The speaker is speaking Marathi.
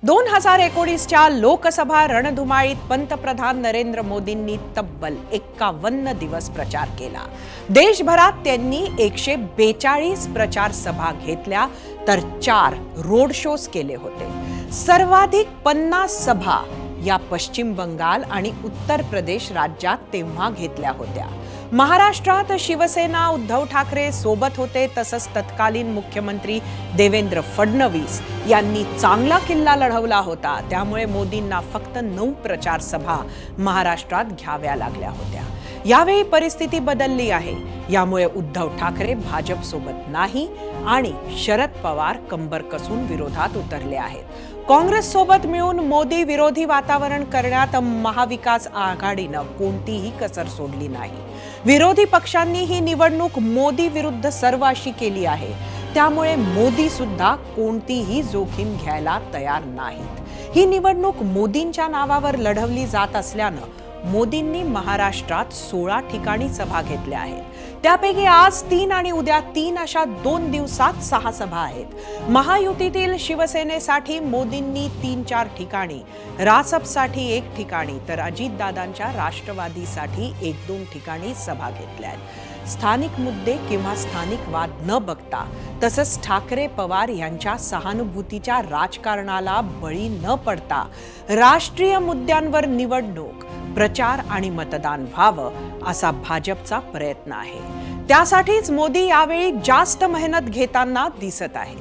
2019च्या लोकसभा रणधुमाळीत पंतप्रधान नरेंद्र मोदींनी तब्बल 51 दिवस प्रचार केला। देशभरात त्यांनी 142 प्रचार सभा घेतल्या तर 4 रोड शोज केले होते। सर्वाधिक 50 सभा या पश्चिम बंगाल आणि उत्तर प्रदेश राज्यात तेव्हा घेतल्या होत्या। महाराष्ट्रात शिवसेना उद्धव ठाकरे सोबत होते, तसंच तत्कालीन मुख्यमंत्री देवेंद्र फडणवीस यांनी चांगला किल्ला लढवला होता। त्यामुळे मोदींना फक्त 9 प्रचार सभा महाराष्ट्रात घ्याव्या लागल्या होत्या। यावेळी परिस्थिती बदलली आहे। यामुळे उद्धव ठाकरे भाजप सोबत नाही आणि शरद पवार कंबर कसून विरोधात उतरले आहेत। काँग्रेस सोबत मिळून मोदी विरोधी वातावरण करण्यात महाविकास आघाडीनं कोणतीही कसर सोडली नाही। विरोधी पक्षांनी ही निवडणूक मोदी विरुद्ध सर्व अशी केली आहे। त्यामुळे मोदी सुद्धा कोणतीही जोखीम घ्यायला तयार नाहीत। ही निवडणूक मोदींच्या नावावर लढवली जात असल्यानं मोदींनी महाराष्ट्रात 16 ठिकाणी सभा घेतल्या आहेत। त्यापैकी आज 3 आणि उद्या 3 अशा 2 दिवसात 6 सभा आहेत। महायुतीतील शिवसेनेसाठी मोदींनी 3-4 ठिकाणी, रासपसाठी 1 ठिकाणी तर अजितदादांच्या राष्ट्रवादीसाठी 1-2 ठिकाणी सभा घेतल्या आहेत। स्थानिक मुद्दे किंवा स्थानिक वाद न बघता, तसंच ठाकरे पवार यांच्या सहानुभूतीच्या राजकारणाला बळी न पडता राष्ट्रीय मुद्द्यांवर निवडणूक, प्रचार आणि मतदान व्हावं असा भाजपचा प्रयत्न आहे। त्यासाठीच मोदी यावेळी जास्त मेहनत घेताना दिसत आहेत।